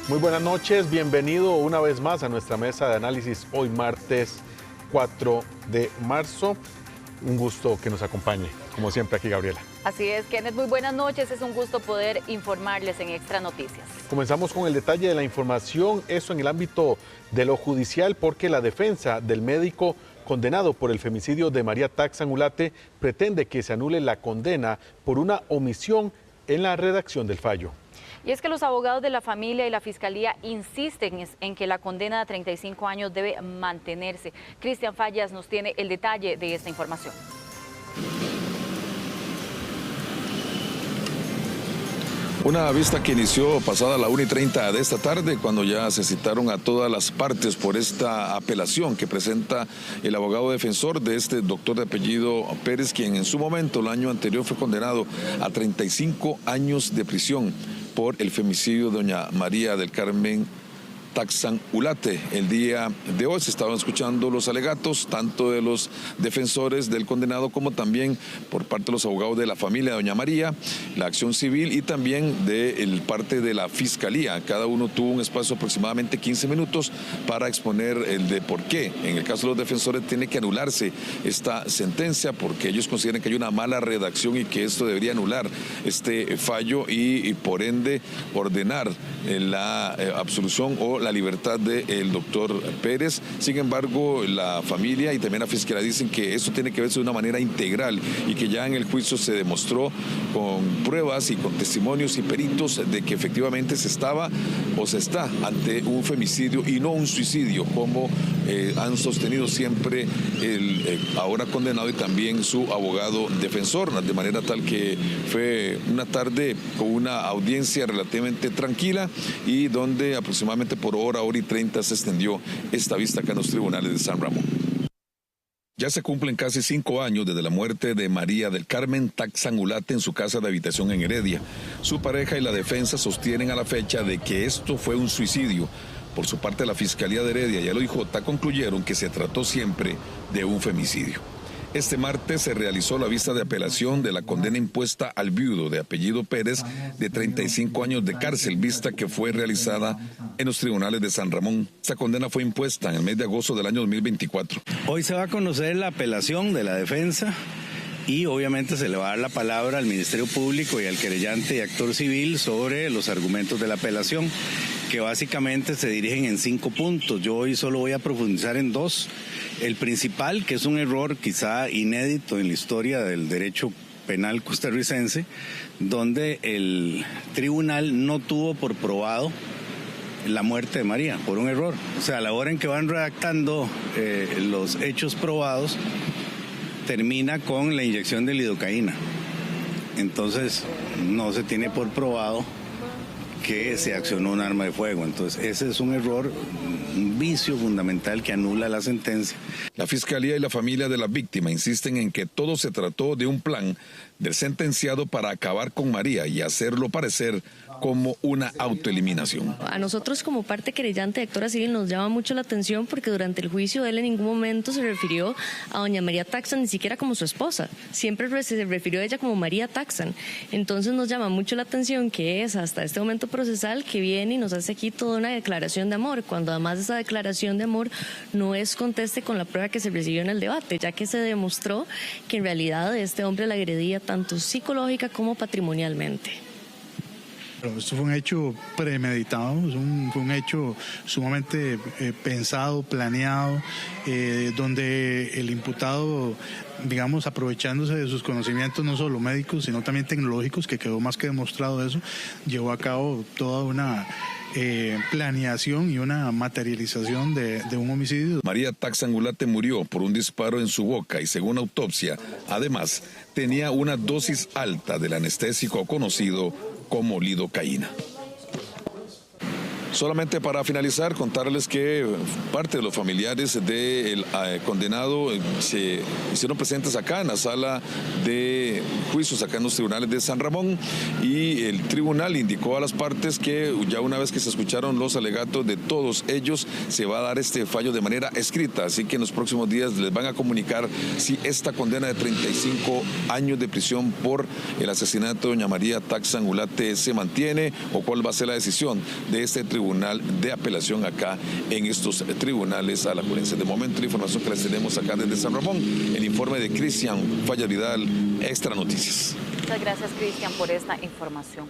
Muy buenas noches, bienvenido una vez más a nuestra mesa de análisis hoy martes 4 de marzo. Un gusto que nos acompañe, como siempre aquí Gabriela. Así es, Kenneth, muy buenas noches, es un gusto poder informarles en Extra Noticias. Comenzamos con el detalle de la información, eso en el ámbito de lo judicial, porque la defensa del médico condenado por el femicidio de María Taxan Ulate pretende que se anule la condena por una omisión en la redacción del fallo. Y es que los abogados de la familia y la fiscalía insisten en que la condena de 35 años debe mantenerse. Cristian Fallas nos tiene el detalle de esta información. Una vista que inició pasada la 1:30 de esta tarde, cuando ya se citaron a todas las partes por esta apelación que presenta el abogado defensor de este doctor de apellido Pérez, quien en su momento, el año anterior, fue condenado a 35 años de prisión por el femicidio de doña María del Carmen Taxan Ulate. El día de hoy se estaban escuchando los alegatos, tanto de los defensores del condenado como también por parte de los abogados de la familia de doña María, la acción civil y también de parte de la fiscalía. Cada uno tuvo un espacio de aproximadamente 15 minutos para exponer el de por qué. En el caso de los defensores tiene que anularse esta sentencia porque ellos consideran que hay una mala redacción y que esto debería anular este fallo y por ende ordenar la absolución o la libertad del doctor Pérez. Sin embargo, la familia y también la fiscalía dicen que esto tiene que verse de una manera integral y que ya en el juicio se demostró con pruebas y con testimonios y peritos de que efectivamente se estaba o se está ante un femicidio y no un suicidio, como han sostenido siempre el ahora condenado y también su abogado defensor, de manera tal que fue una tarde con una audiencia relativamente tranquila y donde aproximadamente por hora y 30 se extendió esta vista acá en los tribunales de San Ramón. Ya se cumplen casi 5 años desde la muerte de María del Carmen Taxan Ulate en su casa de habitación en Heredia. Su pareja y la defensa sostienen a la fecha de que esto fue un suicidio. Por su parte, la Fiscalía de Heredia y el OIJ concluyeron que se trató siempre de un femicidio. Este martes se realizó la vista de apelación de la condena impuesta al viudo de apellido Pérez de 35 años de cárcel, vista que fue realizada en los tribunales de San Ramón. Esta condena fue impuesta en el mes de agosto del año 2024. Hoy se va a conocer la apelación de la defensa y obviamente se le va a dar la palabra al Ministerio Público y al querellante y actor civil sobre los argumentos de la apelación, que básicamente se dirigen en 5 puntos. Yo hoy solo voy a profundizar en 2. El principal, que es un error quizá inédito en la historia del derecho penal costarricense, donde el tribunal no tuvo por probado la muerte de María, por un error. O sea, a la hora en que van redactando los hechos probados, termina con la inyección de lidocaína. Entonces, no se tiene por probado que se accionó un arma de fuego. Entonces, ese es un error, un vicio fundamental que anula la sentencia. La Fiscalía y la familia de la víctima insisten en que todo se trató de un plan del sentenciado para acabar con María y hacerlo parecer como una autoeliminación. A nosotros como parte querellante y actora civil nos llama mucho la atención porque durante el juicio él en ningún momento se refirió a doña María Taxan, ni siquiera como su esposa. Siempre se refirió a ella como María Taxan. Entonces nos llama mucho la atención que es hasta este momento procesal que viene y nos hace aquí toda una declaración de amor, cuando además de esa declaración de amor no es conteste con la prueba que se recibió en el debate, ya que se demostró que en realidad este hombre la agredía tanto psicológica como patrimonialmente. Esto fue un hecho premeditado, fue un hecho sumamente pensado, planeado, donde el imputado, digamos, aprovechándose de sus conocimientos no solo médicos, sino también tecnológicos, que quedó más que demostrado eso, llevó a cabo toda una planeación y una materialización de un homicidio. María Taxan Ulate murió por un disparo en su boca y según autopsia, además, tenía una dosis alta del anestésico conocido como lidocaína. Solamente para finalizar, contarles que parte de los familiares del condenado se hicieron presentes acá en la sala de juicios, acá en los tribunales de San Ramón, y el tribunal indicó a las partes que ya una vez que se escucharon los alegatos de todos ellos, se va a dar este fallo de manera escrita, así que en los próximos días les van a comunicar si esta condena de 35 años de prisión por el asesinato de doña María Taxan Ulate se mantiene o cuál va a ser la decisión de este tribunal tribunal de apelación acá en estos tribunales alajuelenses. De momento, la información que les tenemos acá desde San Ramón, el informe de Cristian Fallas Vidal, Extra Noticias. Muchas gracias, Cristian, por esta información.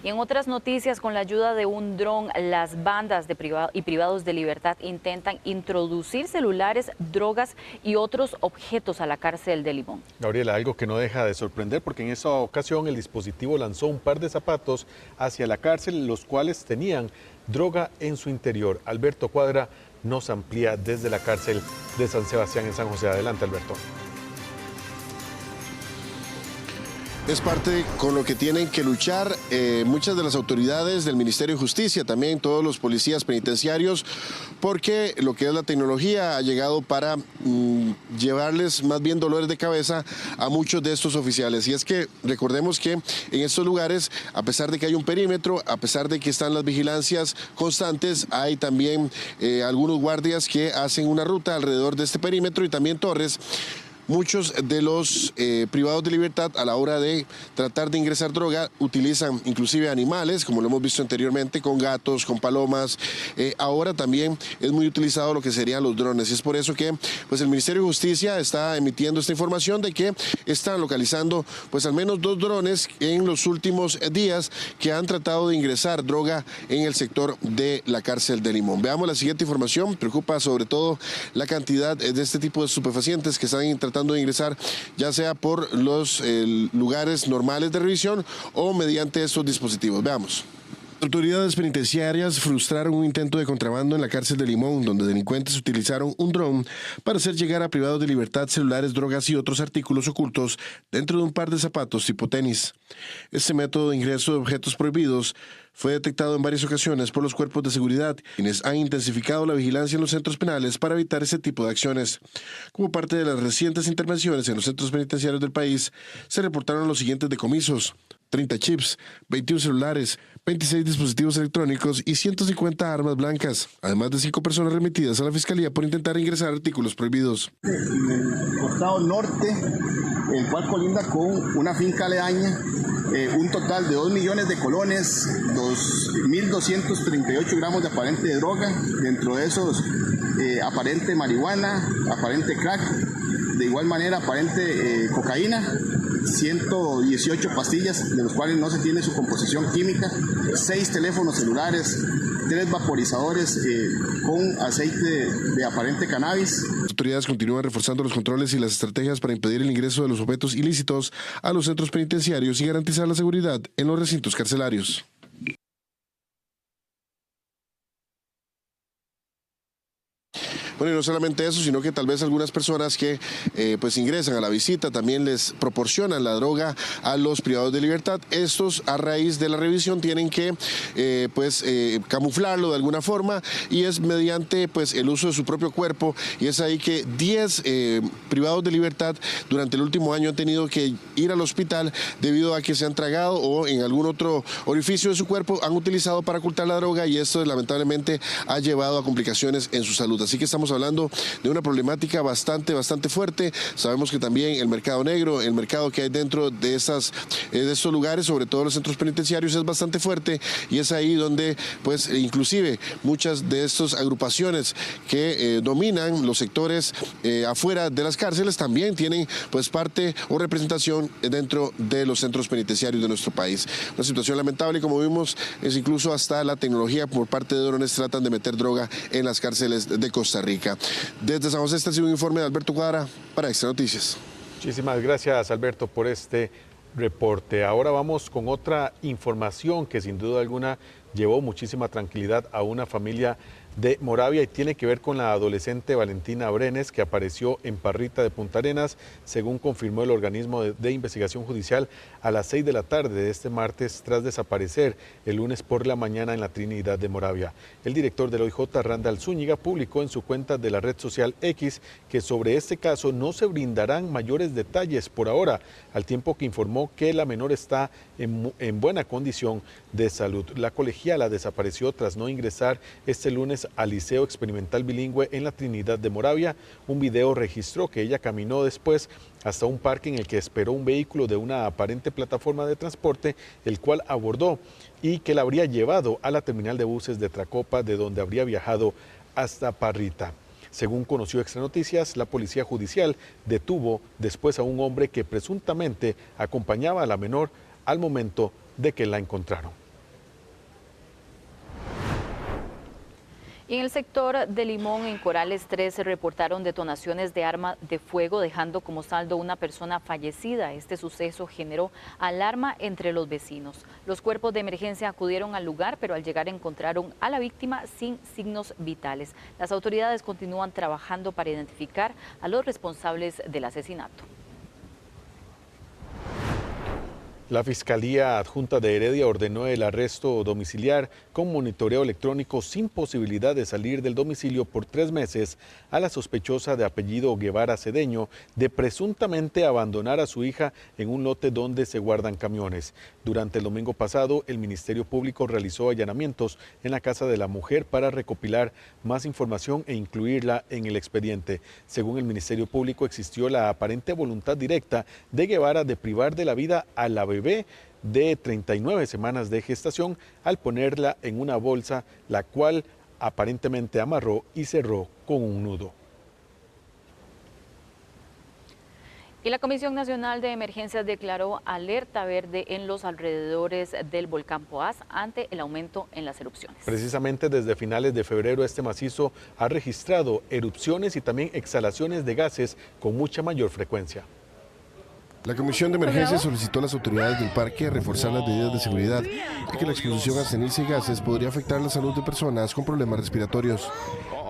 Y en otras noticias, con la ayuda de un dron, las bandas de privados de libertad intentan introducir celulares, drogas y otros objetos a la cárcel de Limón. Gabriela, algo que no deja de sorprender porque en esa ocasión el dispositivo lanzó un par de zapatos hacia la cárcel, los cuales tenían droga en su interior. Alberto Cuadra nos amplía desde la cárcel de San Sebastián en San José. Adelante, Alberto. Es parte con lo que tienen que luchar muchas de las autoridades del Ministerio de Justicia, también todos los policías penitenciarios, porque lo que es la tecnología ha llegado para llevarles más bien dolores de cabeza a muchos de estos oficiales. Y es que recordemos que en estos lugares, a pesar de que hay un perímetro, a pesar de que están las vigilancias constantes, hay también algunos guardias que hacen una ruta alrededor de este perímetro y también torres. Muchos de los privados de libertad, a la hora de tratar de ingresar droga, utilizan inclusive animales, como lo hemos visto anteriormente, con gatos, con palomas. Ahora también es muy utilizado lo que serían los drones. Y es por eso que pues, el Ministerio de Justicia está emitiendo esta información de que están localizando pues, al menos 2 drones en los últimos días que han tratado de ingresar droga en el sector de la cárcel de Limón. Veamos la siguiente información. Preocupa sobre todo la cantidad de este tipo de estupefacientes que están tratando de ingresar, ya sea por los lugares normales de revisión o mediante estos dispositivos. Veamos. Autoridades penitenciarias frustraron un intento de contrabando en la cárcel de Limón, donde delincuentes utilizaron un dron para hacer llegar a privados de libertad celulares, drogas y otros artículos ocultos dentro de un par de zapatos tipo tenis. Este método de ingreso de objetos prohibidos fue detectado en varias ocasiones por los cuerpos de seguridad, quienes han intensificado la vigilancia en los centros penales para evitar ese tipo de acciones. Como parte de las recientes intervenciones en los centros penitenciarios del país, se reportaron los siguientes decomisos: 30 chips, 21 celulares, 26 dispositivos electrónicos y 150 armas blancas, además de 5 personas remitidas a la Fiscalía por intentar ingresar artículos prohibidos. En el costado norte, el cual colinda con una finca aledaña, un total de 2 millones de colones, 2.238 gramos de aparente droga, dentro de esos aparente marihuana, aparente crack, de igual manera aparente cocaína, 118 pastillas, de los cuales no se tiene su composición química, 6 teléfonos celulares, 3 vaporizadores con aceite de aparente cannabis. Las autoridades continúan reforzando los controles y las estrategias para impedir el ingreso de los objetos ilícitos a los centros penitenciarios y garantizar la seguridad en los recintos carcelarios. Bueno, y no solamente eso, sino que tal vez algunas personas que pues ingresan a la visita también les proporcionan la droga a los privados de libertad. Estos, a raíz de la revisión, tienen que camuflarlo de alguna forma, y es mediante pues el uso de su propio cuerpo, y es ahí que 10 privados de libertad durante el último año han tenido que ir al hospital debido a que se han tragado o en algún otro orificio de su cuerpo han utilizado para ocultar la droga, y esto lamentablemente ha llevado a complicaciones en su salud. Así que estamos hablando de una problemática bastante fuerte. Sabemos que también el mercado negro, el mercado que hay dentro de estos lugares, sobre todo los centros penitenciarios, es bastante fuerte, y es ahí donde pues inclusive muchas de estas agrupaciones que dominan los sectores afuera de las cárceles también tienen pues parte o representación dentro de los centros penitenciarios de nuestro país. Una situación lamentable, como vimos, es incluso hasta la tecnología por parte de drones tratan de meter droga en las cárceles de Costa Rica. Desde San José, este ha sido un informe de Alberto Cuadra para Extra Noticias. Muchísimas gracias, Alberto, por este reporte. Ahora vamos con otra información que sin duda alguna llevó muchísima tranquilidad a una familia de Moravia, y tiene que ver con la adolescente Valentina Brenes, que apareció en Parrita de Punta Arenas, según confirmó el organismo de investigación judicial, a las 6 de la tarde de este martes, tras desaparecer el lunes por la mañana en la Trinidad de Moravia. El director del OIJ, Randall Zúñiga, publicó en su cuenta de la red social X que sobre este caso no se brindarán mayores detalles por ahora, al tiempo que informó que la menor está en buena condición de salud. La colegiala desapareció tras no ingresar este lunes estudiantes al Liceo Experimental Bilingüe en la Trinidad de Moravia. Un video registró que ella caminó después hasta un parque en el que esperó un vehículo de una aparente plataforma de transporte, el cual abordó y que la habría llevado a la terminal de buses de Tracopa, de donde habría viajado hasta Parrita. Según conoció Extra Noticias, la policía judicial detuvo después a un hombre que presuntamente acompañaba a la menor al momento de que la encontraron. Y en el sector de Limón, en Corales 3, se reportaron detonaciones de arma de fuego, dejando como saldo una persona fallecida. Este suceso generó alarma entre los vecinos. Los cuerpos de emergencia acudieron al lugar, pero al llegar encontraron a la víctima sin signos vitales. Las autoridades continúan trabajando para identificar a los responsables del asesinato. La Fiscalía Adjunta de Heredia ordenó el arresto domiciliar con monitoreo electrónico sin posibilidad de salir del domicilio por 3 meses a la sospechosa de apellido Guevara Cedeño de presuntamente abandonar a su hija en un lote donde se guardan camiones. Durante el domingo pasado, el Ministerio Público realizó allanamientos en la casa de la mujer para recopilar más información e incluirla en el expediente. Según el Ministerio Público, existió la aparente voluntad directa de Guevara de privar de la vida a la bebé de 39 semanas de gestación al ponerla en una bolsa, la cual aparentemente amarró y cerró con un nudo. Y la Comisión Nacional de Emergencias declaró alerta verde en los alrededores del volcán Poás ante el aumento en las erupciones. Precisamente desde finales de febrero este macizo ha registrado erupciones y también exhalaciones de gases con mucha mayor frecuencia. La Comisión de Emergencia solicitó a las autoridades del parque reforzar las medidas de seguridad, ya que la exposición a ceniza y gases podría afectar la salud de personas con problemas respiratorios.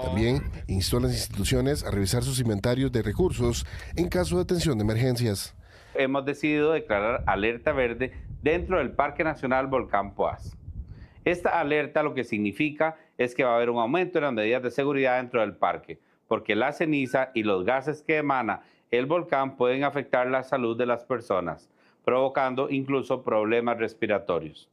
También instó a las instituciones a revisar sus inventarios de recursos en caso de atención de emergencias. Hemos decidido declarar alerta verde dentro del Parque Nacional Volcán Poás. Esta alerta lo que significa es que va a haber un aumento en las medidas de seguridad dentro del parque, porque la ceniza y los gases que emana el volcán pueden afectar la salud de las personas, provocando incluso problemas respiratorios.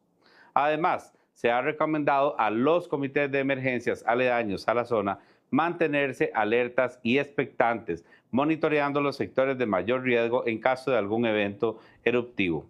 Además, se ha recomendado a los comités de emergencias aledaños a la zona mantenerse alertas y expectantes, monitoreando los sectores de mayor riesgo en caso de algún evento eruptivo.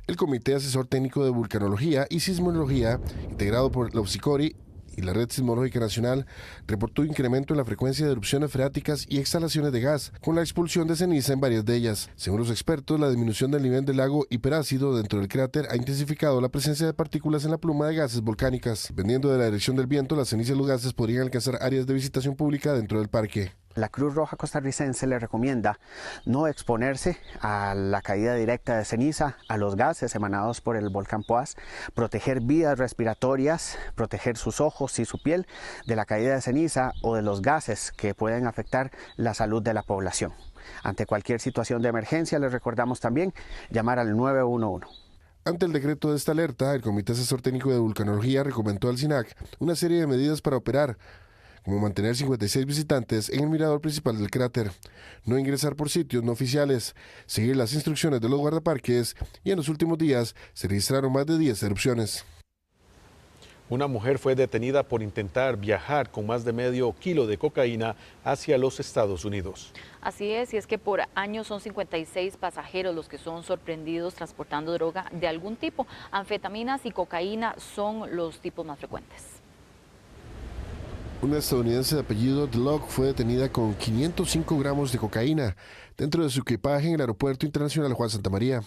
El Comité Asesor Técnico de Vulcanología y Sismología, integrado por la UPSICORI y la Red Sismológica Nacional, reportó incremento en la frecuencia de erupciones freáticas y exhalaciones de gas, con la expulsión de ceniza en varias de ellas. Según los expertos, la disminución del nivel del lago hiperácido dentro del cráter ha intensificado la presencia de partículas en la pluma de gases volcánicas. Dependiendo de la dirección del viento, las cenizas y los gases podrían alcanzar áreas de visitación pública dentro del parque. La Cruz Roja costarricense le recomienda no exponerse a la caída directa de ceniza, a los gases emanados por el volcán Poás, proteger vías respiratorias, proteger sus ojos y su piel de la caída de ceniza o de los gases que pueden afectar la salud de la población. Ante cualquier situación de emergencia, les recordamos también llamar al 911. Ante el decreto de esta alerta, el Comité Asesor Técnico de Vulcanología recomendó al SINAC una serie de medidas para operar, como mantener 56 visitantes en el mirador principal del cráter, no ingresar por sitios no oficiales, seguir las instrucciones de los guardaparques y en los últimos días se registraron más de 10 erupciones. Una mujer fue detenida por intentar viajar con más de medio kilo de cocaína hacia los Estados Unidos. Así es, y es que por año son 56 pasajeros los que son sorprendidos transportando droga de algún tipo. Anfetaminas y cocaína son los tipos más frecuentes. Una estadounidense de apellido DeLock fue detenida con 505 gramos de cocaína dentro de su equipaje en el Aeropuerto Internacional Juan Santamaría.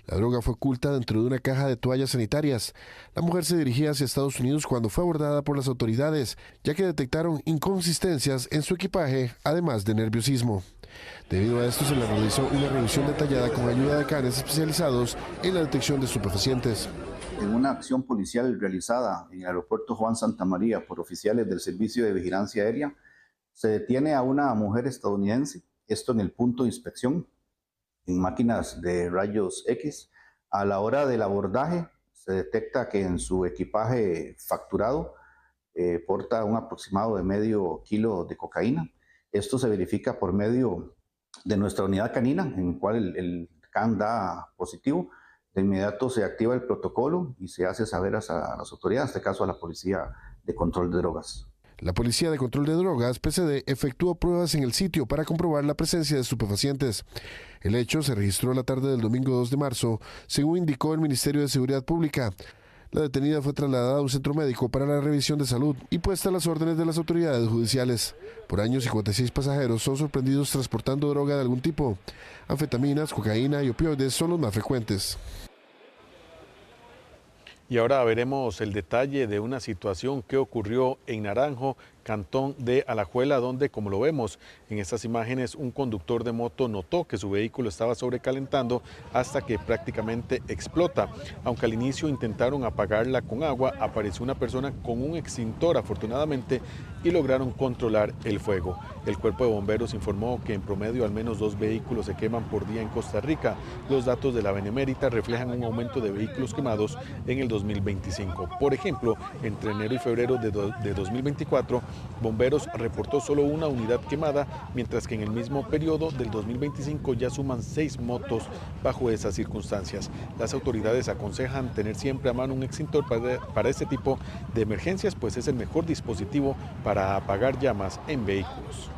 La droga fue oculta dentro de una caja de toallas sanitarias. La mujer se dirigía hacia Estados Unidos cuando fue abordada por las autoridades, ya que detectaron inconsistencias en su equipaje, además de nerviosismo. Debido a esto, se le realizó una revisión detallada con ayuda de canes especializados en la detección de estupefacientes. En una acción policial realizada en el aeropuerto Juan Santamaría por oficiales del Servicio de Vigilancia Aérea, se detiene a una mujer estadounidense, esto en el punto de inspección, en máquinas de rayos X. A la hora del abordaje, se detecta que en su equipaje facturado porta un aproximado de medio kilo de cocaína. Esto se verifica por medio de nuestra unidad canina, en la cual el CAN da positivo. De inmediato se activa el protocolo y se hace saber a las autoridades, en este caso a la Policía de Control de Drogas. La Policía de Control de Drogas, PCD, efectuó pruebas en el sitio para comprobar la presencia de estupefacientes. El hecho se registró la tarde del domingo 2 de marzo, según indicó el Ministerio de Seguridad Pública. La detenida fue trasladada a un centro médico para la revisión de salud y puesta a las órdenes de las autoridades judiciales. Por año, 56 pasajeros son sorprendidos transportando droga de algún tipo. Anfetaminas, cocaína y opioides son los más frecuentes. Y ahora veremos el detalle de una situación que ocurrió en Naranjo, cantón de Alajuela, donde, como lo vemos en estas imágenes, un conductor de moto notó que su vehículo estaba sobrecalentando hasta que prácticamente explota. Aunque al inicio intentaron apagarla con agua, apareció una persona con un extintor, afortunadamente, y lograron controlar el fuego. El Cuerpo de Bomberos informó que en promedio al menos 2 vehículos se queman por día en Costa Rica. Los datos de la Benemérita reflejan un aumento de vehículos quemados en el 2025. Por ejemplo, entre enero y febrero de 2024, Bomberos reportó solo una unidad quemada, mientras que en el mismo periodo del 2025 ya suman 6 motos bajo esas circunstancias. Las autoridades aconsejan tener siempre a mano un extintor para este tipo de emergencias, pues es el mejor dispositivo para apagar llamas en vehículos.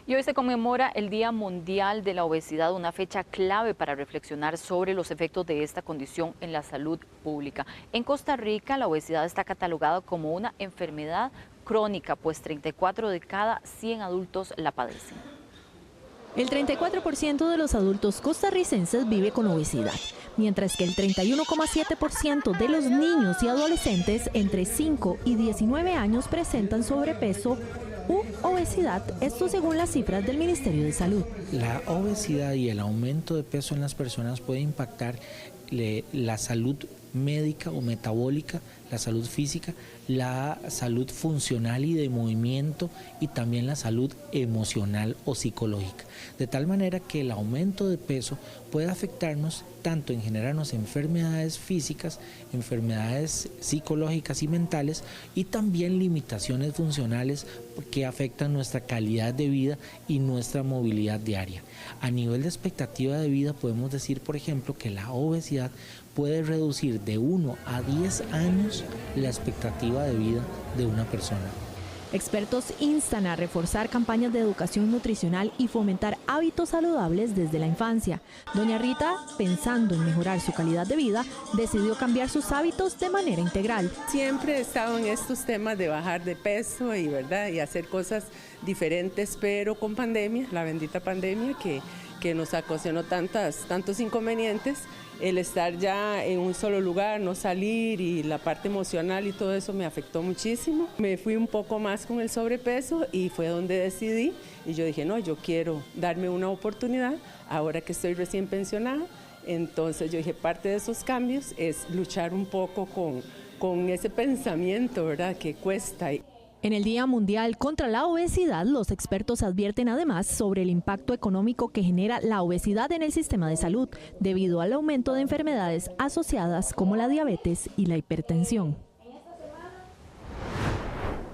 Y hoy se conmemora el Día Mundial de la Obesidad, una fecha clave para reflexionar sobre los efectos de esta condición en la salud pública. En Costa Rica, la obesidad está catalogada como una enfermedad crónica, pues 34 de cada 100 adultos la padecen. El 34% de los adultos costarricenses vive con obesidad, mientras que el 31,7% de los niños y adolescentes entre 5 y 19 años presentan sobrepeso u obesidad, esto según las cifras del Ministerio de Salud. La obesidad y el aumento de peso en las personas puede impactar la salud médica o metabólica, la salud física, la salud funcional y de movimiento y también la salud emocional o psicológica. De tal manera que el aumento de peso puede afectarnos tanto en generarnos enfermedades físicas, enfermedades psicológicas y mentales y también limitaciones funcionales que afectan nuestra calidad de vida y nuestra movilidad diaria. A nivel de expectativa de vida podemos decir, por ejemplo, que la obesidad puede reducir de 1 a 10 años la expectativa de vida de una persona. Expertos instan a reforzar campañas de educación nutricional y fomentar hábitos saludables desde la infancia. Doña Rita, pensando en mejorar su calidad de vida, decidió cambiar sus hábitos de manera integral. Siempre he estado en estos temas de bajar de peso y hacer cosas diferentes, pero con pandemia, la bendita pandemia que nos ocasionó tantos inconvenientes, el estar ya en un solo lugar, no salir y la parte emocional y todo eso me afectó muchísimo. Me fui un poco más con el sobrepeso y fue donde decidí y yo dije, no, yo quiero darme una oportunidad ahora que estoy recién pensionada. Entonces yo dije, parte de esos cambios es luchar un poco con ese pensamiento, ¿verdad?, que cuesta. En el Día Mundial contra la Obesidad, los expertos advierten además sobre el impacto económico que genera la obesidad en el sistema de salud, debido al aumento de enfermedades asociadas como la diabetes y la hipertensión.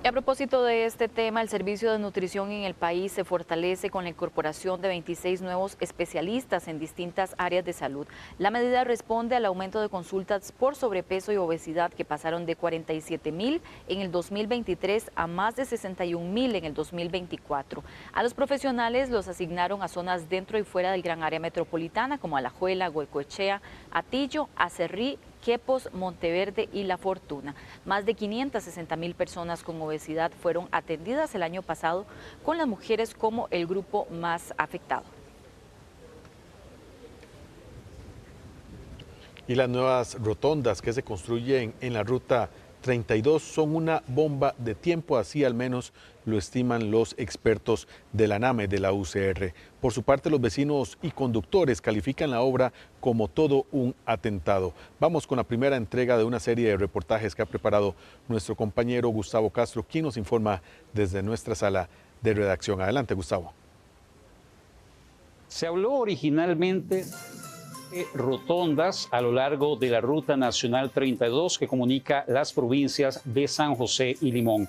Y a propósito de este tema, el servicio de nutrición en el país se fortalece con la incorporación de 26 nuevos especialistas en distintas áreas de salud. La medida responde al aumento de consultas por sobrepeso y obesidad que pasaron de 47.000 en el 2023 a más de 61.000 en el 2024. A los profesionales los asignaron a zonas dentro y fuera del gran área metropolitana como Alajuela, Goicoechea, Atillo, Acerrí, Quepos, Monteverde y La Fortuna. Más de 560.000 personas con obesidad fueron atendidas el año pasado, con las mujeres como el grupo más afectado. Y las nuevas rotondas que se construyen en la ruta 32 son una bomba de tiempo, así al menos lo estiman los expertos de la NAME de la UCR. Por su parte, los vecinos y conductores califican la obra como todo un atentado. Vamos con la primera entrega de una serie de reportajes que ha preparado nuestro compañero Gustavo Castro, quien nos informa desde nuestra sala de redacción. Adelante, Gustavo. Se habló originalmente rotondas a lo largo de la Ruta Nacional 32 que comunica las provincias de San José y Limón.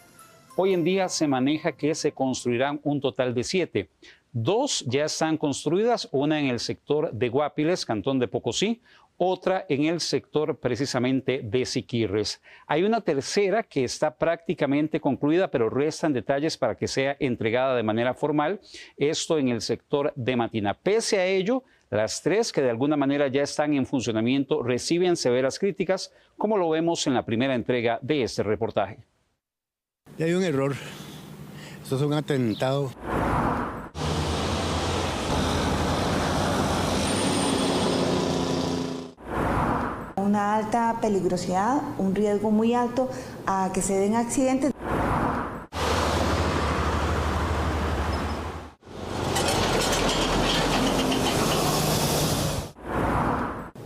Hoy en día se maneja que se construirán un total de 7. 2 ya están construidas, una en el sector de Guapiles, cantón de Pocosí, otra en el sector precisamente de Siquirres. Hay una tercera que está prácticamente concluida, pero restan detalles para que sea entregada de manera formal, esto en el sector de Matina. Pese a ello, las tres que de alguna manera ya están en funcionamiento reciben severas críticas, como lo vemos en la primera entrega de este reportaje. Hay un error, esto es un atentado. Una alta peligrosidad, un riesgo muy alto a que se den accidentes.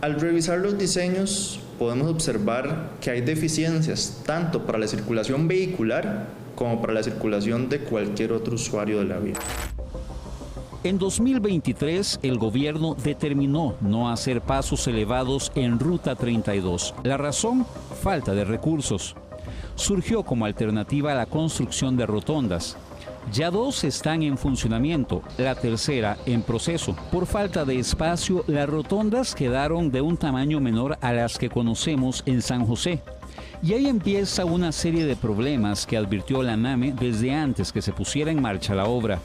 Al revisar los diseños podemos observar que hay deficiencias tanto para la circulación vehicular como para la circulación de cualquier otro usuario de la vía. En 2023, el gobierno determinó no hacer pasos elevados en Ruta 32. La razón, falta de recursos. Surgió como alternativa a la construcción de rotondas. Ya 2 están en funcionamiento, la tercera en proceso. Por falta de espacio, las rotondas quedaron de un tamaño menor a las que conocemos en San José. Y ahí empieza una serie de problemas que advirtió la NAME desde antes que se pusiera en marcha la obra.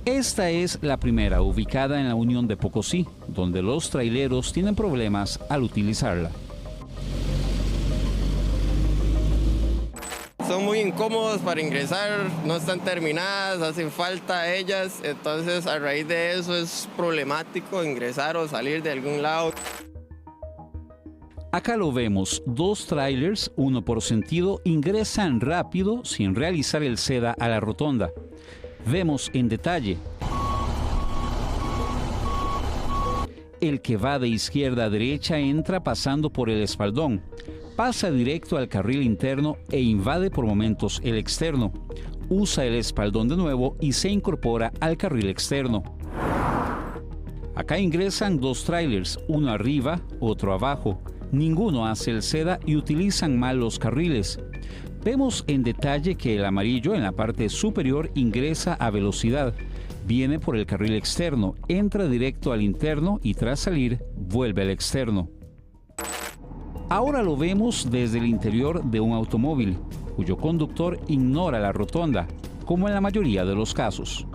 Esta es la primera, ubicada en la Unión de Pocosí, donde los traileros tienen problemas al utilizarla. Son muy incómodos para ingresar, no están terminadas, hacen falta ellas, entonces a raíz de eso es problemático ingresar o salir de algún lado. Acá lo vemos, 2 trailers, uno por sentido, ingresan rápido sin realizar el seda a la rotonda. Vemos en detalle el que va de izquierda a derecha entra pasando por el espaldón, pasa directo al carril interno e invade por momentos el externo, usa el espaldón de nuevo y se incorpora al carril externo. Acá ingresan 2 trailers, uno arriba, otro abajo. Ninguno hace el seda y utilizan mal los carriles. Vemos en detalle que el amarillo en la parte superior ingresa a velocidad, viene por el carril externo, entra directo al interno y tras salir vuelve al externo. Ahora lo vemos desde el interior de un automóvil, cuyo conductor ignora la rotonda, como en la mayoría de los casos.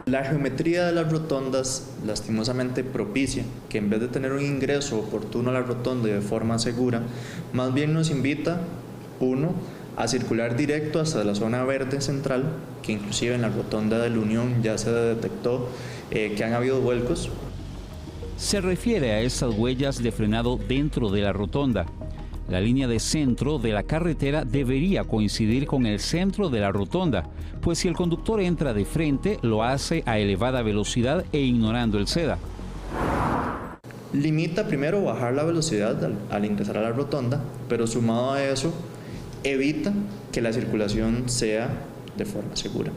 La geometría de las rotondas lastimosamente propicia que en vez de tener un ingreso oportuno a la rotonda y de forma segura, más bien nos invita, uno, a circular directo hasta la zona verde central, que inclusive en la rotonda de la Unión ya se detectó que han habido vuelcos. Se refiere a estas huellas de frenado dentro de la rotonda. La línea de centro de la carretera debería coincidir con el centro de la rotonda, pues si el conductor entra de frente, lo hace a elevada velocidad e ignorando el seda. Limita primero bajar la velocidad al ingresar a la rotonda, pero sumado a eso, evita que la circulación sea de forma segura.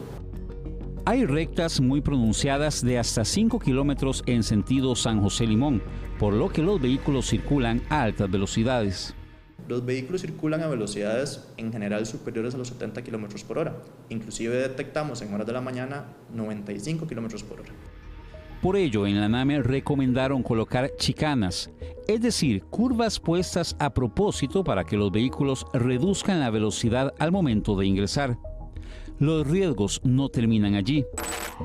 Hay rectas muy pronunciadas de hasta 5 kilómetros en sentido San José-Limón, por lo que los vehículos circulan a altas velocidades. Los vehículos circulan a velocidades en general superiores a los 70 km por hora. Inclusive detectamos en horas de la mañana 95 km por hora. Por ello, en la NAME recomendaron colocar chicanas, es decir, curvas puestas a propósito para que los vehículos reduzcan la velocidad al momento de ingresar. Los riesgos no terminan allí.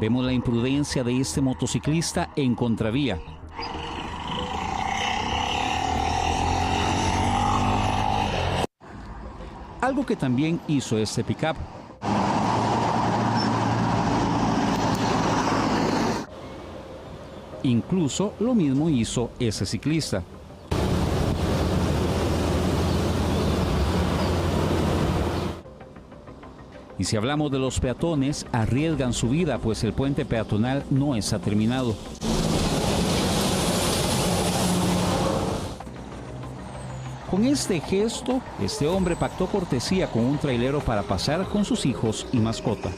Vemos la imprudencia de este motociclista en contravía. Algo que también hizo este pick-up. Incluso lo mismo hizo ese ciclista. Y si hablamos de los peatones, arriesgan su vida, pues el puente peatonal no está terminado. Con este gesto, este hombre pactó cortesía con un trailero para pasar con sus hijos y mascota.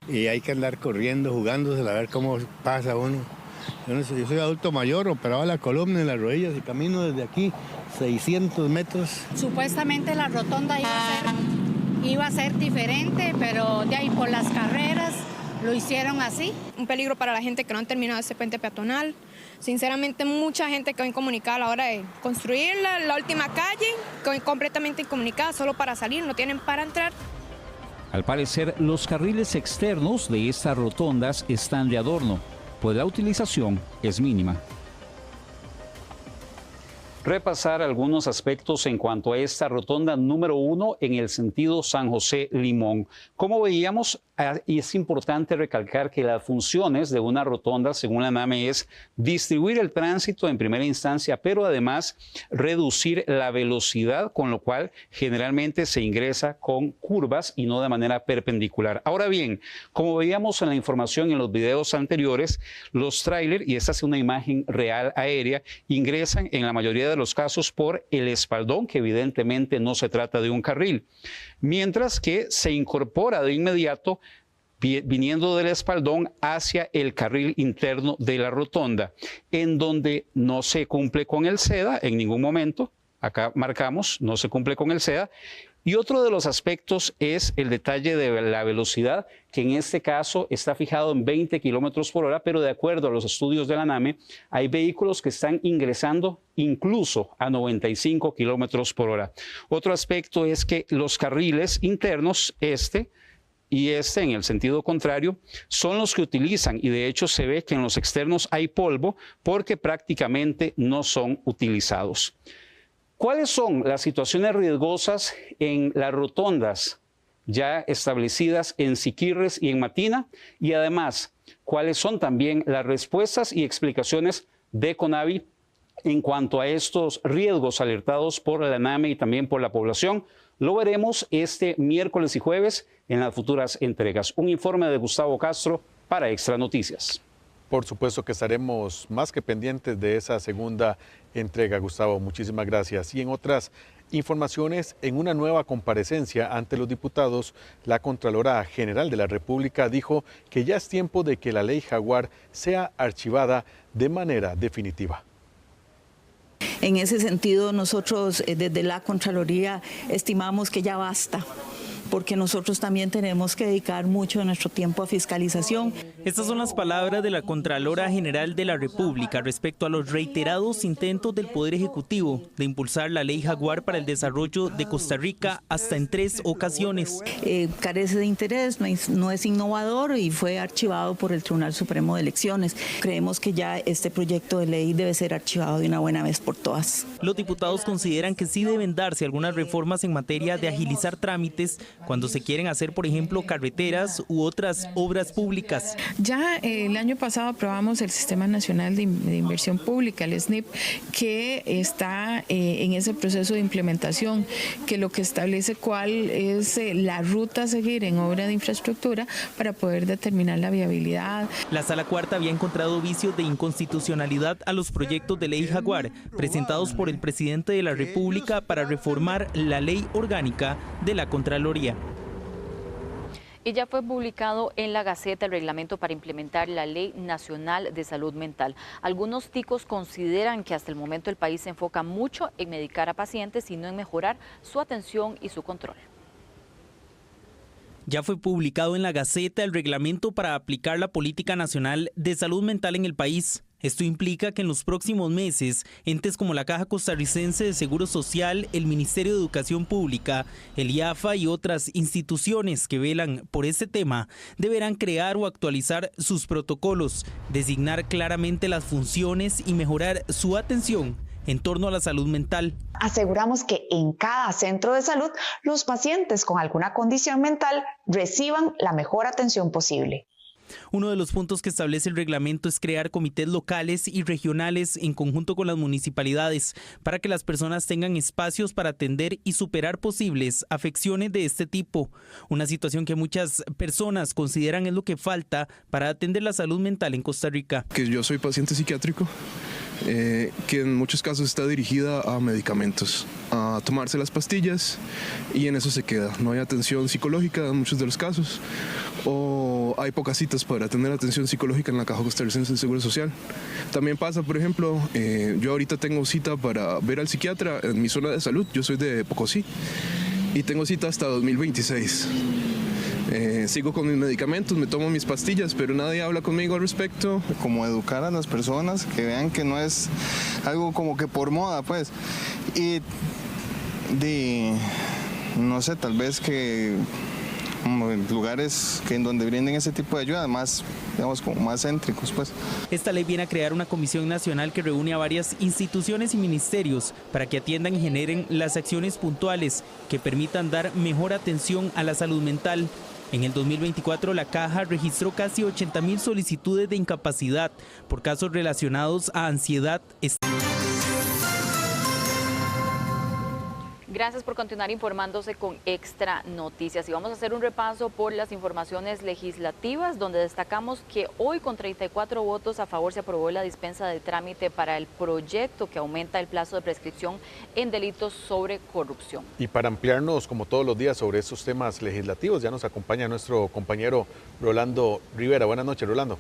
Y hay que andar corriendo, jugándose, a ver cómo pasa uno. Yo soy adulto mayor, operaba la columna y las rodillas y camino desde aquí 600 metros. Supuestamente la rotonda iba a ser diferente, pero de ahí por las carreras lo hicieron así. Un peligro para la gente que no han terminado ese puente peatonal. Sinceramente, mucha gente quedó incomunicada a la hora de construirla. La última calle quedó completamente incomunicada, solo para salir, no tienen para entrar. Al parecer, los carriles externos de estas rotondas están de adorno, pues la utilización es mínima. Repasar algunos aspectos en cuanto a esta rotonda número 1 en el sentido San José-Limón. Como veíamos, y es importante recalcar que las funciones de una rotonda, según la NAME, es distribuir el tránsito en primera instancia, pero además reducir la velocidad, con lo cual generalmente se ingresa con curvas y no de manera perpendicular. Ahora bien, como veíamos en la información en los videos anteriores, los tráiler, y esta es una imagen real aérea, ingresan en la mayoría de los casos por el espaldón, que evidentemente no se trata de un carril, mientras que se incorpora de inmediato viniendo del espaldón hacia el carril interno de la rotonda, en donde no se cumple con el SEDA en ningún momento. Acá marcamos, no se cumple con el SEDA. Y otro de los aspectos es el detalle de la velocidad, que en este caso está fijado en 20 kilómetros por hora, pero de acuerdo a los estudios de la NAME, hay vehículos que están ingresando incluso a 95 kilómetros por hora. Otro aspecto es que los carriles internos, este en el sentido contrario, son los que utilizan, y de hecho se ve que en los externos hay polvo porque prácticamente no son utilizados. ¿Cuáles son las situaciones riesgosas en las rotondas ya establecidas en Siquirres y en Matina? Y además, ¿cuáles son también las respuestas y explicaciones de CONAVI en cuanto a estos riesgos alertados por la NAME y también por la población? Lo veremos este miércoles y jueves en las futuras entregas. Un informe de Gustavo Castro para Extra Noticias. Por supuesto que estaremos más que pendientes de esa segunda entrega, Gustavo. Muchísimas gracias. Y en otras informaciones, en una nueva comparecencia ante los diputados, la Contralora General de la República dijo que ya es tiempo de que la ley Jaguar sea archivada de manera definitiva. En ese sentido, nosotros desde la Contraloría estimamos que ya basta, porque nosotros también tenemos que dedicar mucho de nuestro tiempo a fiscalización. Estas son las palabras de la Contralora General de la República respecto a los reiterados intentos del Poder Ejecutivo de impulsar la ley Jaguar para el desarrollo de Costa Rica hasta en 3 ocasiones. Carece de interés, no es innovador y fue archivado por el Tribunal Supremo de Elecciones. Creemos que ya este proyecto de ley debe ser archivado de una buena vez por todas. Los diputados consideran que sí deben darse algunas reformas en materia de agilizar trámites cuando se quieren hacer, por ejemplo, carreteras u otras obras públicas. Ya el año pasado aprobamos el Sistema Nacional de Inversión Pública, el SNIP, que está en ese proceso de implementación, que lo que establece cuál es la ruta a seguir en obra de infraestructura para poder determinar la viabilidad. La Sala Cuarta había encontrado vicios de inconstitucionalidad a los proyectos de ley Jaguar presentados por el presidente de la República para reformar la ley orgánica de la Contraloría. Y ya fue publicado en la Gaceta el reglamento para implementar la Ley Nacional de Salud Mental. Algunos ticos consideran que hasta el momento el país se enfoca mucho en medicar a pacientes y no en mejorar su atención y su control. Ya fue publicado en la Gaceta el reglamento para aplicar la Política Nacional de Salud Mental en el país. Esto implica que en los próximos meses, entes como la Caja Costarricense de Seguro Social, el Ministerio de Educación Pública, el IAFA y otras instituciones que velan por este tema, deberán crear o actualizar sus protocolos, designar claramente las funciones y mejorar su atención en torno a la salud mental. Aseguramos que en cada centro de salud, los pacientes con alguna condición mental reciban la mejor atención posible. Uno de los puntos que establece el reglamento es crear comités locales y regionales en conjunto con las municipalidades para que las personas tengan espacios para atender y superar posibles afecciones de este tipo. Una situación que muchas personas consideran es lo que falta para atender la salud mental en Costa Rica. Que yo soy paciente psiquiátrico, que en muchos casos está dirigida a medicamentos, a tomarse las pastillas y en eso se queda. No hay atención psicológica en muchos de los casos o hay pocas citas para tener atención psicológica en la Caja Costarricense de Seguro Social. También pasa, por ejemplo, yo ahorita tengo cita para ver al psiquiatra en mi zona de salud, yo soy de Pocosí y tengo cita hasta 2026. Sigo con mis medicamentos, me tomo mis pastillas, pero nadie habla conmigo al respecto. Como educar a las personas, que vean que no es algo como que por moda, pues. Y no sé, tal vez que lugares que en donde brinden ese tipo de ayuda, más, digamos, como más céntricos, pues. Esta ley viene a crear una comisión nacional que reúne a varias instituciones y ministerios para que atiendan y generen las acciones puntuales que permitan dar mejor atención a la salud mental. En el 2024, la Caja registró casi 80.000 solicitudes de incapacidad por casos relacionados a ansiedad. Gracias por continuar informándose con Extra Noticias. Y vamos a hacer un repaso por las informaciones legislativas, donde destacamos que hoy con 34 votos a favor se aprobó la dispensa de trámite para el proyecto que aumenta el plazo de prescripción en delitos sobre corrupción. Y para ampliarnos, como todos los días, sobre estos temas legislativos, ya nos acompaña nuestro compañero Rolando Rivera. Buenas noches, Rolando.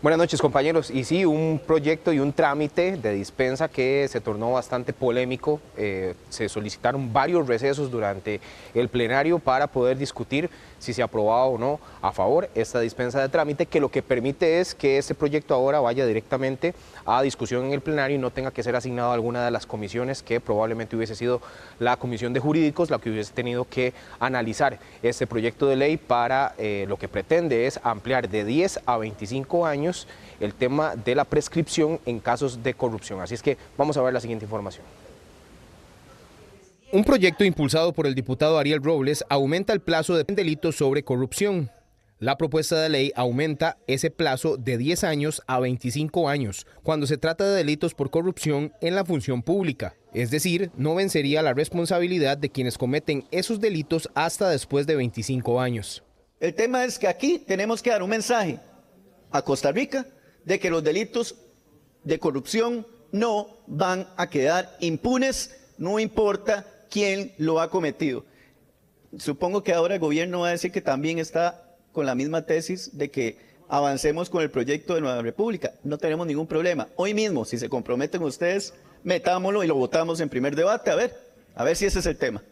Buenas noches, compañeros. Y sí, un proyecto y un trámite de dispensa que se tornó bastante polémico. Se solicitaron varios recesos durante el plenario para poder discutir si se aprobaba o no a favor esta dispensa de trámite, que lo que permite es que este proyecto ahora vaya directamente a discusión en el plenario y no tenga que ser asignado a alguna de las comisiones, que probablemente hubiese sido la Comisión de Jurídicos la que hubiese tenido que analizar este proyecto de ley para lo que pretende es ampliar de 10 a 25 años el tema de la prescripción en casos de corrupción. Así es que vamos a ver la siguiente información. Un proyecto impulsado por el diputado Ariel Robles aumenta el plazo de delitos sobre corrupción. La propuesta de ley aumenta ese plazo de 10 años a 25 años cuando se trata de delitos por corrupción en la función pública. Es decir, no vencería la responsabilidad de quienes cometen esos delitos hasta después de 25 años. El tema es que aquí tenemos que dar un mensaje a Costa Rica de que los delitos de corrupción no van a quedar impunes, no importa quién lo ha cometido. Supongo que ahora el gobierno va a decir que también está con la misma tesis de que avancemos con el proyecto de Nueva República. No tenemos ningún problema. Hoy mismo, si se comprometen ustedes, metámoslo y lo votamos en primer debate, a ver si ese es el tema.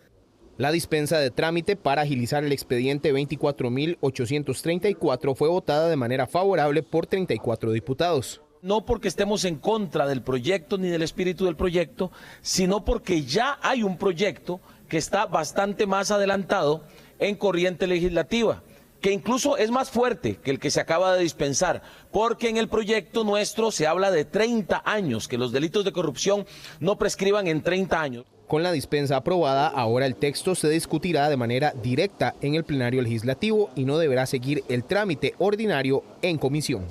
La dispensa de trámite para agilizar el expediente 24.834 fue votada de manera favorable por 34 diputados. No porque estemos en contra del proyecto ni del espíritu del proyecto, sino porque ya hay un proyecto que está bastante más adelantado en corriente legislativa, que incluso es más fuerte que el que se acaba de dispensar, porque en el proyecto nuestro se habla de 30 años, que los delitos de corrupción no prescriban en 30 años. Con la dispensa aprobada, ahora el texto se discutirá de manera directa en el plenario legislativo y no deberá seguir el trámite ordinario en comisión.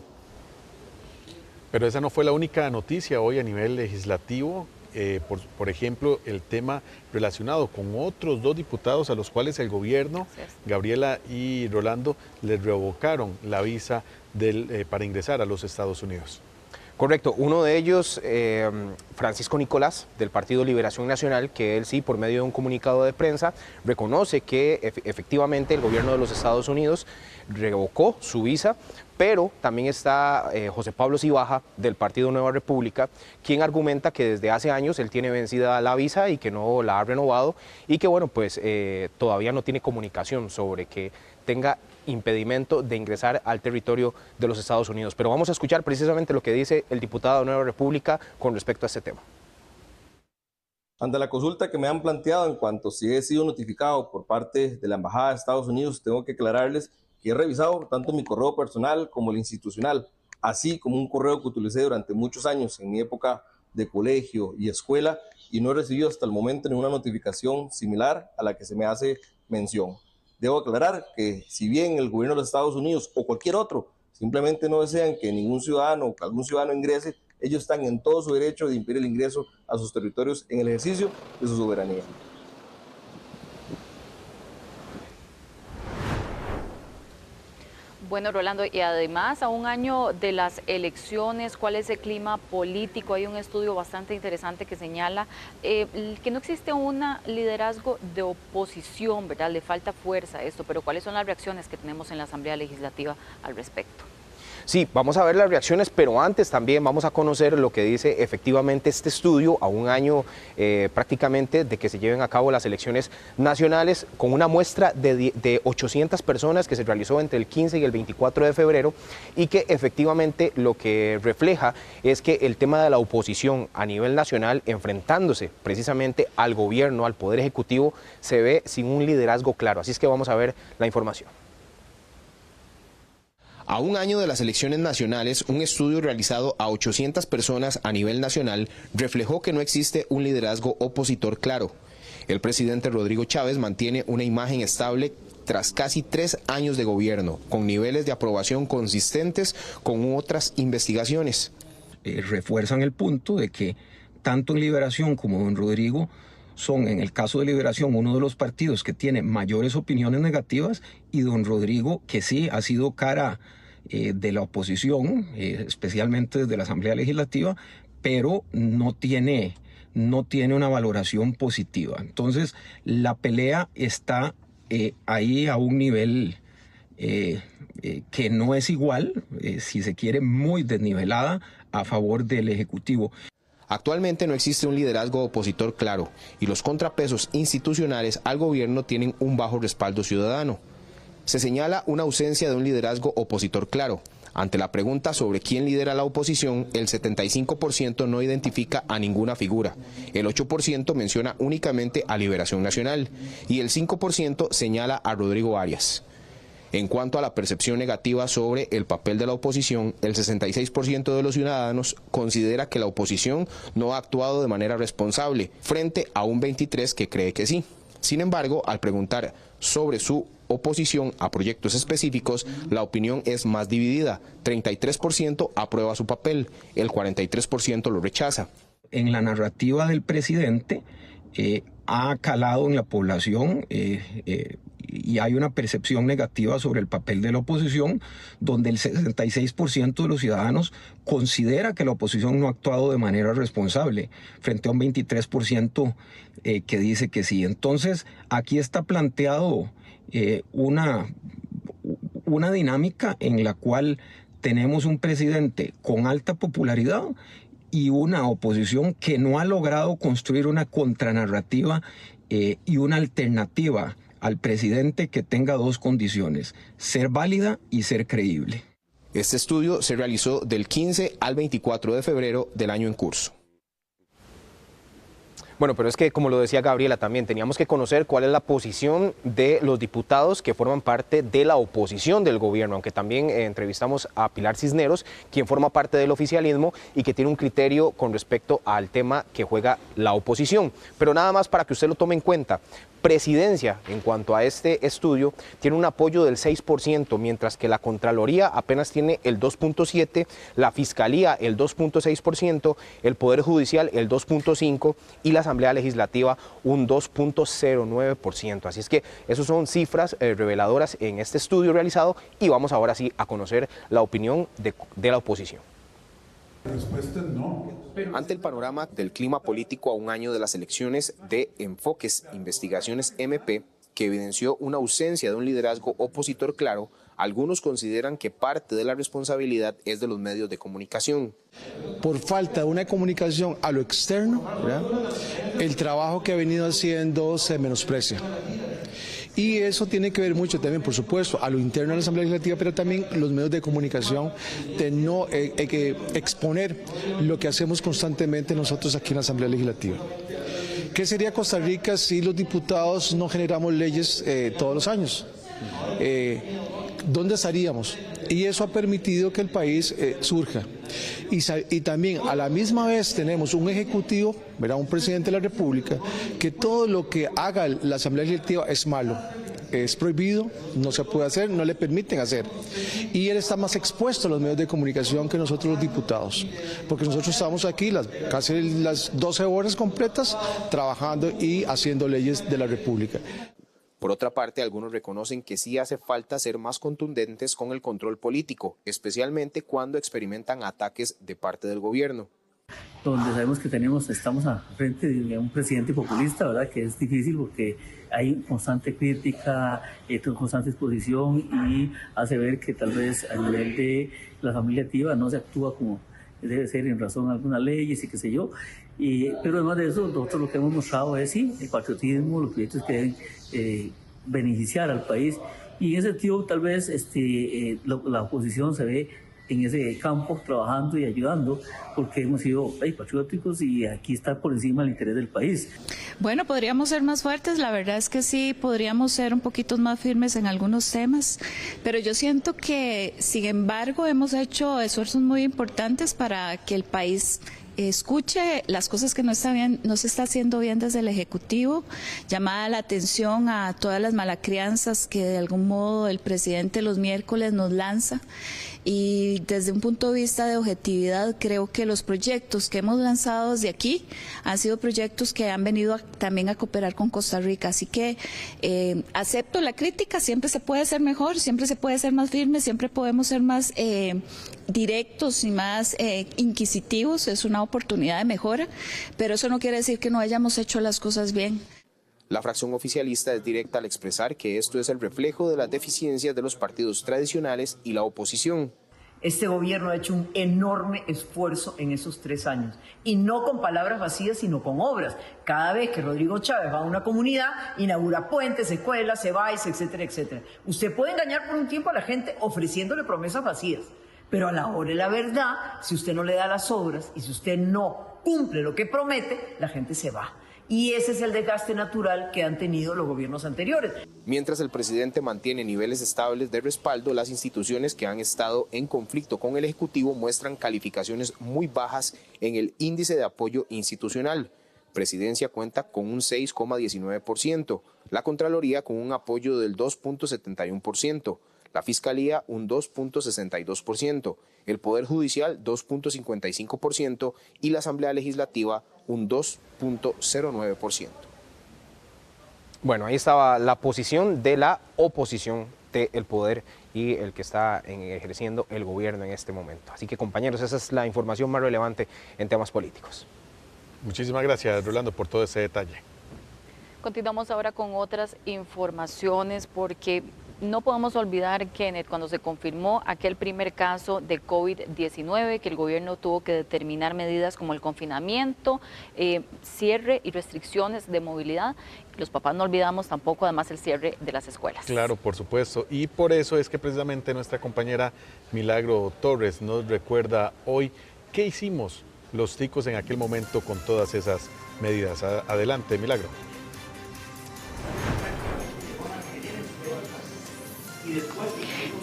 Pero esa no fue la única noticia hoy a nivel legislativo. Por ejemplo, el tema relacionado con otros dos diputados a los cuales el gobierno, Gabriela y Rolando, les revocaron la visa para ingresar a los Estados Unidos. Correcto, uno de ellos, Francisco Nicolás, del Partido Liberación Nacional, que él sí, por medio de un comunicado de prensa, reconoce que efectivamente el gobierno de los Estados Unidos revocó su visa, pero también está José Pablo Cibaja, del Partido Nueva República, quien argumenta que desde hace años él tiene vencida la visa y que no la ha renovado y que, bueno, pues todavía no tiene comunicación sobre que tenga impedimento de ingresar al territorio de los Estados Unidos. Pero vamos a escuchar precisamente lo que dice el diputado de Nueva República con respecto a este tema. Ante la consulta que me han planteado en cuanto si he sido notificado por parte de la Embajada de Estados Unidos, tengo que aclararles que he revisado tanto mi correo personal como el institucional, así como un correo que utilicé durante muchos años en mi época de colegio y escuela, y no he recibido hasta el momento ninguna notificación similar a la que se me hace mención. Debo aclarar que si bien el gobierno de los Estados Unidos o cualquier otro simplemente no desean que ningún ciudadano o que algún ciudadano ingrese, ellos están en todo su derecho de impedir el ingreso a sus territorios en el ejercicio de su soberanía. Bueno, Rolando, y además a un año de las elecciones, ¿cuál es el clima político? Hay un estudio bastante interesante que señala que no existe un liderazgo de oposición, ¿verdad? Le falta fuerza a esto, pero ¿cuáles son las reacciones que tenemos en la Asamblea Legislativa al respecto? Sí, vamos a ver las reacciones, pero antes también vamos a conocer lo que dice efectivamente este estudio a un año prácticamente de que se lleven a cabo las elecciones nacionales, con una muestra de 800 personas que se realizó entre el 15 y el 24 de febrero y que efectivamente lo que refleja es que el tema de la oposición a nivel nacional enfrentándose precisamente al gobierno, al poder ejecutivo, se ve sin un liderazgo claro. Así es que vamos a ver la información. A un año de las elecciones nacionales, un estudio realizado a 800 personas a nivel nacional reflejó que no existe un liderazgo opositor claro. El presidente Rodrigo Chávez mantiene una imagen estable tras casi 3 años de gobierno, con niveles de aprobación consistentes con otras investigaciones. Refuerzan el punto de que tanto en Liberación como don Rodrigo son, en el caso de Liberación, uno de los partidos que tiene mayores opiniones negativas, y don Rodrigo, que sí ha sido cara de la oposición, especialmente desde la Asamblea Legislativa, pero no tiene una valoración positiva. Entonces, la pelea está ahí a un nivel que no es igual, si se quiere, muy desnivelada a favor del Ejecutivo. Actualmente no existe un liderazgo opositor claro y los contrapesos institucionales al gobierno tienen un bajo respaldo ciudadano. Se señala una ausencia de un liderazgo opositor claro. Ante la pregunta sobre quién lidera la oposición, el 75% no identifica a ninguna figura, el 8% menciona únicamente a Liberación Nacional y el 5% señala a Rodrigo Arias. En cuanto a la percepción negativa sobre el papel de la oposición, el 66% de los ciudadanos considera que la oposición no ha actuado de manera responsable, frente a un 23% que cree que sí. Sin embargo, al preguntar sobre su oposición a proyectos específicos, la opinión es más dividida. 33% aprueba su papel, el 43% lo rechaza. En la narrativa del presidente ha calado en la población y hay una percepción negativa sobre el papel de la oposición, donde el 66% de los ciudadanos considera que la oposición no ha actuado de manera responsable, frente a un 23% que dice que sí. Entonces, aquí está planteado una dinámica en la cual tenemos un presidente con alta popularidad y una oposición que no ha logrado construir una contranarrativa y una alternativa al presidente que tenga dos condiciones: ser válida y ser creíble. Este estudio se realizó del 15 al 24 de febrero del año en curso. Bueno, pero es que, como lo decía Gabriela también, teníamos que conocer cuál es la posición de los diputados que forman parte de la oposición del gobierno, aunque también entrevistamos a Pilar Cisneros, quien forma parte del oficialismo y que tiene un criterio con respecto al tema que juega la oposición. Pero nada más para que usted lo tome en cuenta. Presidencia, en cuanto a este estudio, tiene un apoyo del 6%, mientras que la Contraloría apenas tiene el 2.7%, la Fiscalía el 2.6%, el Poder Judicial el 2.5% y la Asamblea Legislativa un 2.09%. Así es que esas son cifras reveladoras en este estudio realizado y vamos ahora sí a conocer la opinión de la oposición. La respuesta es no. Ante el panorama del clima político a un año de las elecciones, de Enfoques Investigaciones MP, que evidenció una ausencia de un liderazgo opositor claro, algunos consideran que parte de la responsabilidad es de los medios de comunicación. Por falta de una comunicación a lo externo, ¿verdad?, el trabajo que ha venido haciendo se menosprecia. Y eso tiene que ver mucho también, por supuesto, a lo interno de la Asamblea Legislativa, pero también los medios de comunicación, de no que exponer lo que hacemos constantemente nosotros aquí en la Asamblea Legislativa. ¿Qué sería Costa Rica si los diputados no generamos leyes todos los años? ¿Dónde estaríamos? Y eso ha permitido que el país surja. Y también a la misma vez tenemos un ejecutivo, ¿verdad?, un presidente de la República, que todo lo que haga la Asamblea Legislativa es malo, es prohibido, no se puede hacer, no le permiten hacer. Y él está más expuesto a los medios de comunicación que nosotros los diputados, porque nosotros estamos aquí casi las 12 horas completas trabajando y haciendo leyes de la República. Por otra parte, algunos reconocen que sí hace falta ser más contundentes con el control político, especialmente cuando experimentan ataques de parte del gobierno. donde sabemos que estamos a frente de un presidente populista, ¿verdad? Que es difícil porque hay constante crítica, constante exposición y hace ver que tal vez a nivel de la familia activa no se actúa como debe ser en razón a algunas leyes y qué sé yo. Pero además de eso, nosotros lo que hemos mostrado es sí, el patriotismo, los proyectos que deben beneficiar al país. Y en ese sentido, tal vez la oposición se ve en ese campo trabajando y ayudando porque hemos sido patrióticos y aquí está por encima el interés del país. Bueno, podríamos ser más fuertes, la verdad es que sí, podríamos ser un poquito más firmes en algunos temas, pero yo siento que, sin embargo, hemos hecho esfuerzos muy importantes para que el país escuche las cosas que no se está haciendo bien desde el Ejecutivo, llamada la atención a todas las malacrianzas que de algún modo el presidente los miércoles nos lanza. Y desde un punto de vista de objetividad, creo que los proyectos que hemos lanzado desde aquí han sido proyectos que han venido también a cooperar con Costa Rica. Así que acepto la crítica, siempre se puede ser mejor, siempre se puede ser más firme, siempre podemos ser más directos y más inquisitivos, es una oportunidad de mejora, pero eso no quiere decir que no hayamos hecho las cosas bien. La fracción oficialista es directa al expresar que esto es el reflejo de las deficiencias de los partidos tradicionales y la oposición. Este gobierno ha hecho un enorme esfuerzo en esos 3 años, y no con palabras vacías, sino con obras. Cada vez que Rodrigo Chávez va a una comunidad, inaugura puentes, escuelas, CEBAIS, etcétera, etcétera. Usted puede engañar por un tiempo a la gente ofreciéndole promesas vacías, pero a la hora de la verdad, si usted no le da las obras y si usted no cumple lo que promete, la gente se va. Y ese es el desgaste natural que han tenido los gobiernos anteriores. Mientras el presidente mantiene niveles estables de respaldo, las instituciones que han estado en conflicto con el Ejecutivo muestran calificaciones muy bajas en el índice de apoyo institucional. Presidencia cuenta con un 6,19%, la Contraloría con un apoyo del 2,71%, la Fiscalía un 2,62%, el Poder Judicial 2,55% y la Asamblea Legislativa un 2,09%. Bueno, ahí estaba la posición de la oposición del poder y el que está ejerciendo el gobierno en este momento. Así que, compañeros, esa es la información más relevante en temas políticos. Muchísimas gracias, Rolando, por todo ese detalle. Continuamos ahora con otras informaciones porque no podemos olvidar, Kenneth, cuando se confirmó aquel primer caso de COVID-19, que el gobierno tuvo que determinar medidas como el confinamiento, cierre y restricciones de movilidad. Los papás no olvidamos tampoco además el cierre de las escuelas. Claro, por supuesto. Y por eso es que precisamente nuestra compañera Milagro Torres nos recuerda hoy qué hicimos los ticos en aquel momento con todas esas medidas. Adelante, Milagro.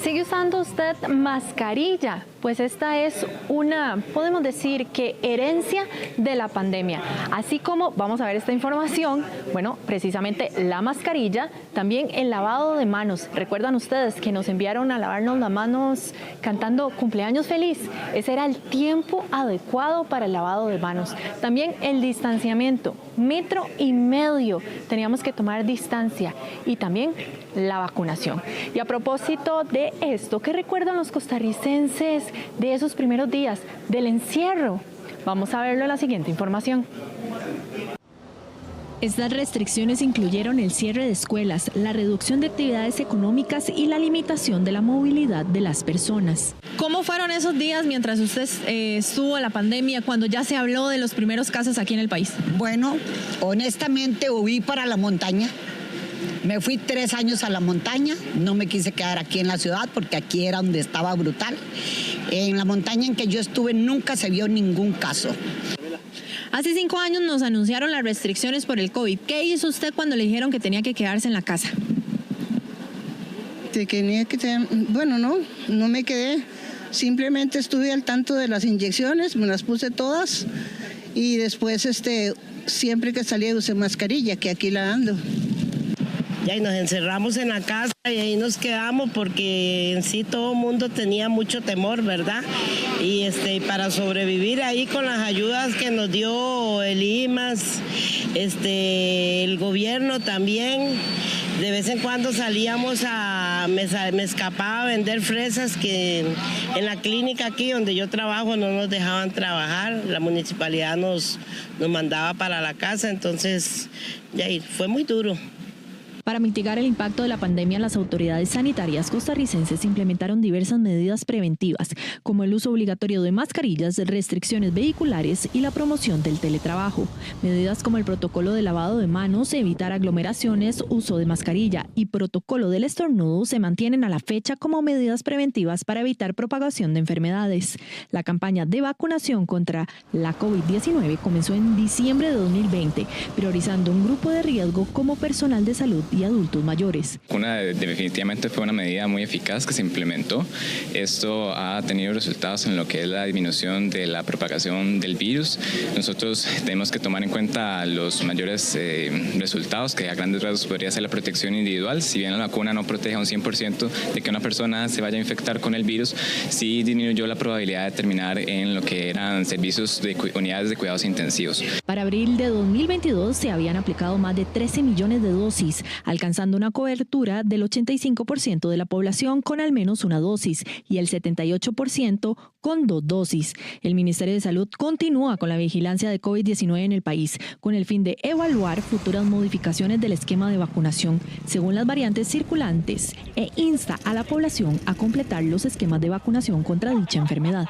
¿Sigue usando usted mascarilla? Pues esta es una, podemos decir que herencia de la pandemia. Así como, vamos a ver esta información, bueno, precisamente la mascarilla, también el lavado de manos. ¿Recuerdan ustedes que nos enviaron a lavarnos las manos cantando cumpleaños feliz? Ese era el tiempo adecuado para el lavado de manos. También el distanciamiento, 1,5 metros, teníamos que tomar distancia, y también la vacunación. Y a propósito de esto, ¿qué recuerdan los costarricenses de esos primeros días del encierro? Vamos a verlo en la siguiente información. Estas restricciones incluyeron el cierre de escuelas, la reducción de actividades económicas y la limitación de la movilidad de las personas. ¿Cómo fueron esos días mientras usted estuvo en la pandemia, cuando ya se habló de los primeros casos aquí en el país? Bueno, honestamente huí para la montaña. Me fui 3 años a la montaña, no me quise quedar aquí en la ciudad porque aquí era donde estaba brutal. En la montaña en que yo estuve nunca se vio ningún caso. Hace 5 años nos anunciaron las restricciones por el COVID. ¿Qué hizo usted cuando le dijeron que tenía que quedarse en la casa? Bueno, no me quedé. Simplemente estuve al tanto de las inyecciones, me las puse todas y después siempre que salía usé mascarilla, que aquí la ando. Y nos encerramos en la casa y ahí nos quedamos porque en sí todo el mundo tenía mucho temor, ¿verdad? Y para sobrevivir ahí con las ayudas que nos dio el IMAS, el gobierno también, De vez en cuando salíamos me escapaba a vender fresas que en la clínica aquí donde yo trabajo no nos dejaban trabajar, la municipalidad nos mandaba para la casa, entonces ya fue muy duro. Para mitigar el impacto de la pandemia, las autoridades sanitarias costarricenses implementaron diversas medidas preventivas, como el uso obligatorio de mascarillas, restricciones vehiculares y la promoción del teletrabajo. Medidas como el protocolo de lavado de manos, evitar aglomeraciones, uso de mascarilla y protocolo del estornudo se mantienen a la fecha como medidas preventivas para evitar propagación de enfermedades. La campaña de vacunación contra la COVID-19 comenzó en diciembre de 2020, priorizando un grupo de riesgo como personal de salud y adultos mayores. Definitivamente fue una medida muy eficaz que se implementó. Esto ha tenido resultados en lo que es la disminución de la propagación del virus. Nosotros tenemos que tomar en cuenta los mayores resultados, que a grandes rasgos podría ser la protección individual. Si bien la vacuna no protege a un 100% de que una persona se vaya a infectar con el virus, sí disminuyó la probabilidad de terminar en lo que eran servicios de unidades de cuidados intensivos. Para abril de 2022 se habían aplicado más de 13 millones de dosis, alcanzando una cobertura del 85% de la población con al menos una dosis y el 78% con 2 dosis. El Ministerio de Salud continúa con la vigilancia de COVID-19 en el país, con el fin de evaluar futuras modificaciones del esquema de vacunación según las variantes circulantes e insta a la población a completar los esquemas de vacunación contra dicha enfermedad.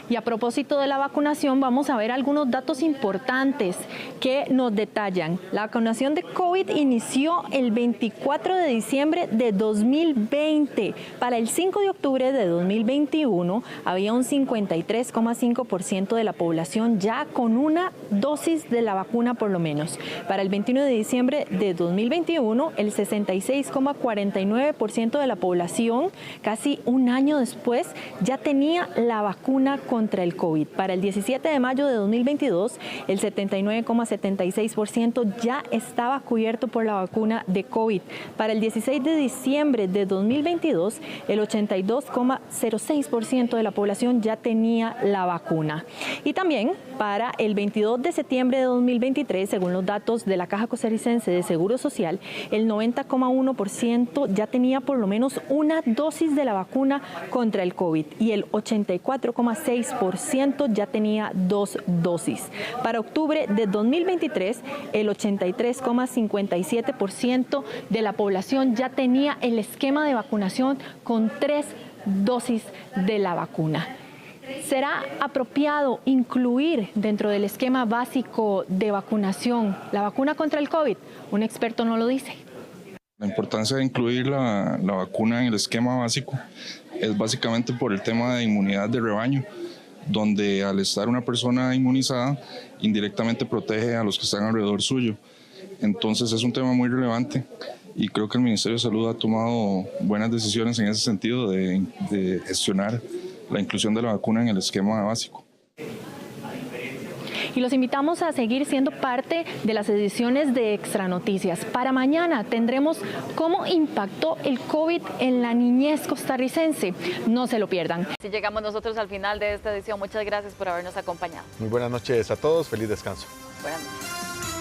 Y a propósito de la vacunación, vamos a ver algunos datos importantes que nos detallan. La vacunación de COVID inició el 24 de diciembre de 2020. Para el 5 de octubre de 2021 había un 53,5% de la población ya con una dosis de la vacuna por lo menos. Para el 21 de diciembre de 2021, el 66,49% de la población, casi un año después, ya tenía la vacuna contra el COVID. Para el 17 de mayo de 2022, el 79,76% ya estaba cubierto por la vacuna de COVID. Para el 16 de diciembre de 2022, el 82,06% de la población ya tenía la vacuna. Y también para el 22 de septiembre de 2023, según los datos de la Caja Costarricense de Seguro Social, el 90,1% ya tenía por lo menos una dosis de la vacuna contra el COVID y el 84,6% ya tenía 2 dosis. Para octubre de 2023, el 83,57% de la población ya tenía el esquema de vacunación con 3 dosis de la vacuna. ¿Será apropiado incluir dentro del esquema básico de vacunación la vacuna contra el COVID? Un experto no lo dice. La importancia de incluir la vacuna en el esquema básico es básicamente por el tema de inmunidad de rebaño, donde al estar una persona inmunizada, indirectamente protege a los que están alrededor suyo. Entonces es un tema muy relevante y creo que el Ministerio de Salud ha tomado buenas decisiones en ese sentido de gestionar la inclusión de la vacuna en el esquema básico. Y los invitamos a seguir siendo parte de las ediciones de Extra Noticias. Para mañana tendremos cómo impactó el COVID en la niñez costarricense. No se lo pierdan. Así llegamos nosotros al final de esta edición. Muchas gracias por habernos acompañado. Muy buenas noches a todos. Feliz descanso. Buenas noches.